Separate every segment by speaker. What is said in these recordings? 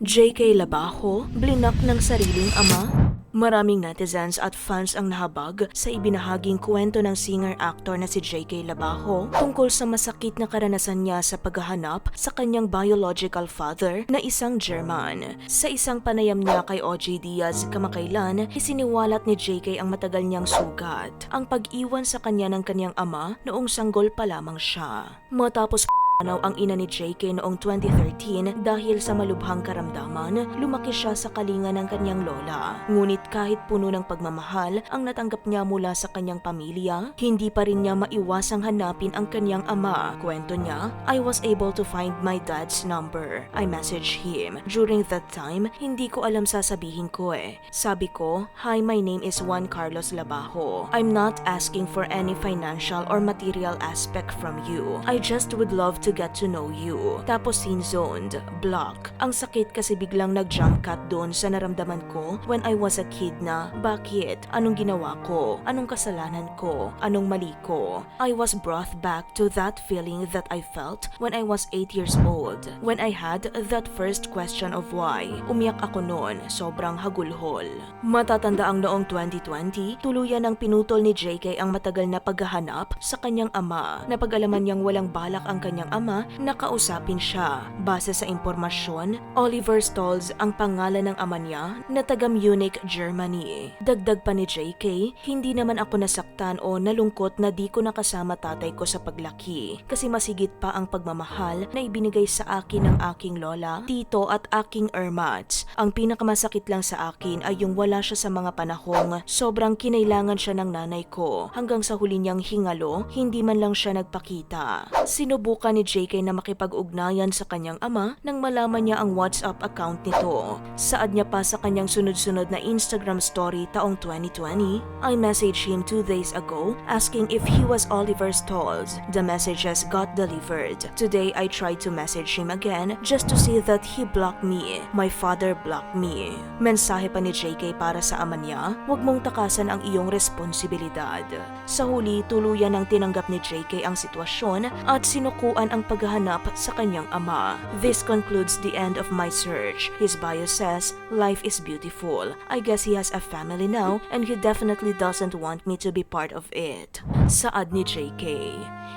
Speaker 1: JK Labajo, blinak ng sariling ama? Maraming netizens at fans ang nahabag sa ibinahaging kwento ng singer-actor na si JK Labajo tungkol sa masakit na karanasan niya sa paghahanap sa kanyang biological father na isang German. Sa isang panayam niya kay OJ Diaz kamakailan, isiniwalat ni JK ang matagal niyang sugat, ang pag-iwan sa kanya ng kanyang ama noong sanggol pa lamang siya. Matapos ang ina ni JK noong 2013 dahil sa malubhang karamdaman, lumaki siya sa kalinga ng kanyang lola. Ngunit kahit puno ng pagmamahal ang natanggap niya mula sa kanyang pamilya, hindi pa rin niya maiwasang hanapin ang kanyang ama. Kwento niya, "I was able to find my dad's number. I messaged him. During that time, hindi ko alam sasabihin ko eh. Sabi ko, hi, my name is Juan Carlos Labajo. I'm not asking for any financial or material aspect from you. I just would love to get to know you." Tapos scene-zoned, block. Ang sakit kasi biglang nag-jump cut doon sa naramdaman ko when I was a kid na, bakit? Anong ginawa ko? Anong kasalanan ko? Anong mali ko? I was brought back to that feeling that I felt when I was 8 years old. When I had that first question of why. Umiyak ako noon, sobrang hagulhol. Matatanda ang noong 2020, tuluyan ng pinutol ni JK ang matagal na paghahanap sa kanyang ama. Napag-alaman niyang walang balak ang kanyang ama, nakausapin siya. Base sa impormasyon, Oliver Stolz ang pangalan ng ama niya na taga Munich, Germany. Dagdag pa ni JK, hindi naman ako nasaktan o nalungkot na di ko nakasama tatay ko sa paglaki kasi masigit pa ang pagmamahal na ibinigay sa akin ng aking lola, tito at aking ermats. Ang pinakamasakit lang sa akin ay yung wala siya sa mga panahong sobrang kinailangan siya ng nanay ko. Hanggang sa huli niyang hingalo, hindi man lang siya nagpakita. Sinubukan ni JK na makipag-ugnayan sa kanyang ama nang malaman niya ang WhatsApp account nito. Saad niya pa sa kanyang sunod-sunod na Instagram story taong 2020, "I messaged him 2 days ago asking if he was Oliver Stolz. The messages got delivered. Today I tried to message him again just to see that he blocked me. My father blocked me." Mensahe pa ni JK para sa ama niya, "Huwag mong takasan ang iyong responsibilidad." Sa huli, tuluyan ang tinanggap ni JK ang sitwasyon at sinukuan ang paghahanap sa kanyang ama. This concludes the end of my search. His bio says, "Life is beautiful. I guess he has a family now and he definitely doesn't want me to be part of it." Saad ni JK.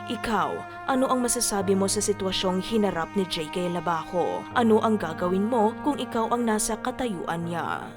Speaker 1: Ikaw, ano ang masasabi mo sa sitwasyong hinarap ni JK Labajo? Ano ang gagawin mo kung ikaw ang nasa katayuan niya?